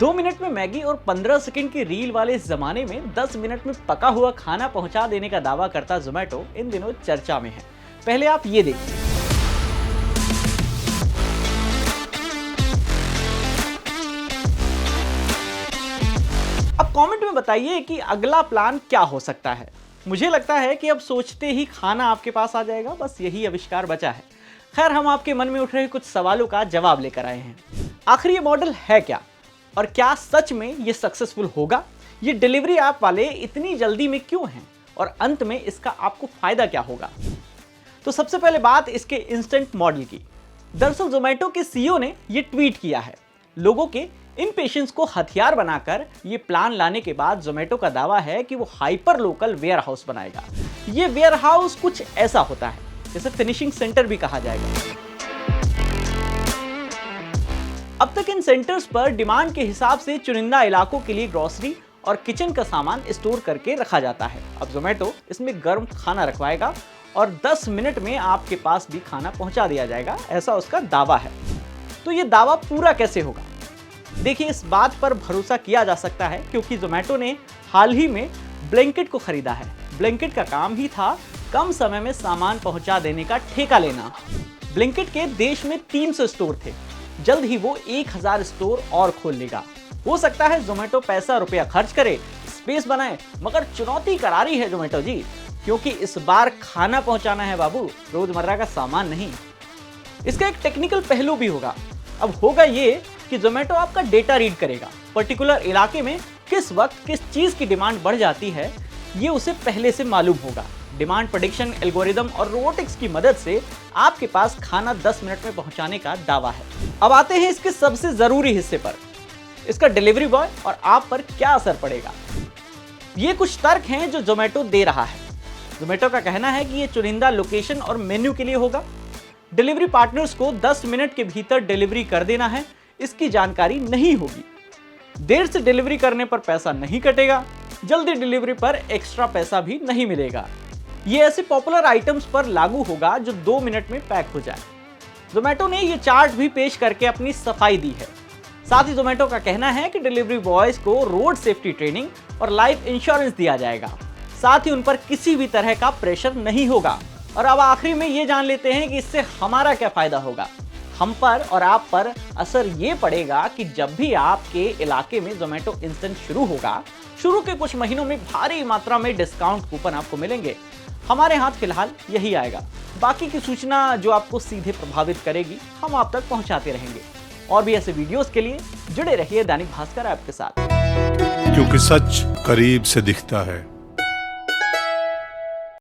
2 minute में Maggi और 15 second की रील वाले इस जमाने में 10 मिनट में पका हुआ खाना पहुंचा देने का दावा करता जोमेटो इन दिनों चर्चा में है। पहले आप ये देखिए। अब कमेंट में बताइए कि अगला प्लान क्या हो सकता है। मुझे लगता है कि अब सोचते ही खाना आपके पास आ जाएगा, बस यही आविष्कार बचा है। खैर, हम आपके मन में उठ रहे कुछ सवालों का जवाब लेकर आए हैं। आखिर ये मॉडल है क्या, और क्या सच में ये सक्सेसफुल होगा? ये डिलीवरी ऐप वाले इतनी जल्दी में क्यों हैं, और अंत में इसका आपको फायदा क्या होगा? तो सबसे पहले बात इसके इंस्टेंट मॉडल की। दरअसल जोमेटो के सीईओ ने ये ट्वीट किया है। लोगों के इम्पेशेंस को हथियार बनाकर ये प्लान लाने के बाद जोमेटो का दावा है कि वो हाइपर लोकल वेयर हाउस बनाएगा। ये वेयर हाउस कुछ ऐसा होता है जिसे फिनिशिंग सेंटर भी कहा जाएगा। अब तक इन सेंटर्स पर डिमांड के हिसाब से चुनिंदा इलाकों के लिए ग्रोसरी और किचन का सामान स्टोर करके रखा जाता है। अब जोमेटो इसमें गर्म खाना रखवाएगा और 10 मिनट में आपके पास भी खाना पहुंचा दिया जाएगा, ऐसा उसका दावा है। तो ये दावा पूरा कैसे होगा? देखिए, इस बात पर भरोसा किया जा सकता है क्योंकि जोमेटो ने हाल ही में ब्लिंकिट को खरीदा है। ब्लिंकिट का काम ही था कम समय में सामान पहुंचा देने का ठेका लेना। ब्लिंकिट के देश में 300 स्टोर थे, जल्द ही वो 1000 स्टोर और खोल लेगा। हो सकता है जोमेटो पैसा रुपया खर्च करे, स्पेस बनाए, मगर चुनौती करारी है जोमेटो जी, क्योंकि इस बार खाना पहुंचाना है बाबू, रोजमर्रा का सामान नहीं। इसका एक टेक्निकल पहलू भी होगा। अब होगा ये कि जोमेटो आपका डेटा रीड करेगा। पर्टिकुलर इलाके में किस वक्त किस चीज की डिमांड बढ़ जाती है, ये उसे पहले से मालूम होगा। डिमांड प्रेडिक्शन एल्गोरिदम और रोबोटिक्स की मदद से आपके पास खाना 10 मिनट में पहुंचाने का दावा है। अब आते हैं इसके सबसे जरूरी हिस्से पर, इसका डिलीवरी बॉय और आप पर क्या असर पड़ेगा। ये कुछ तर्क हैं जो जोमेटो दे रहा है। जोमेटो का कहना है कि ये चुनिंदा लोकेशन और मेन्यू के लिए होगा। डिलीवरी पार्टनर्स को 10 मिनट के भीतर डिलीवरी कर देना है, इसकी जानकारी नहीं होगी। देर से डिलीवरी करने पर पैसा नहीं कटेगा, जल्दी डिलीवरी पर एक्स्ट्रा पैसा भी नहीं मिलेगा। ये ऐसे पॉपुलर आइटम्स पर लागू होगा जो 2 मिनट में पैक हो जाए। जोमेटो ने ये चार्ट भी पेश करके अपनी सफाई दी है। साथ ही जोमेटो का कहना है कि डिलीवरी बॉयज को रोड सेफ्टी ट्रेनिंग और लाइफ इंश्योरेंस दिया जाएगा। साथ ही उन पर किसी भी तरह का प्रेशर नहीं होगा। और अब आखिरी में ये जान लेते हैं कि इससे हमारा क्या फायदा होगा। हम पर और आप पर असर ये पड़ेगा कि जब भी आपके इलाके में जोमेटो इंस्टेंट शुरू होगा, शुरू के कुछ महीनों में भारी मात्रा में डिस्काउंट कूपन आपको मिलेंगे। हमारे हाथ फिलहाल यही आएगा। बाकी की सूचना जो आपको सीधे प्रभावित करेगी, हम आप तक पहुंचाते रहेंगे। और भी ऐसे वीडियोस के लिए जुड़े रहिए दैनिक भास्कर ऐप के साथ, क्योंकि सच करीब से दिखता है।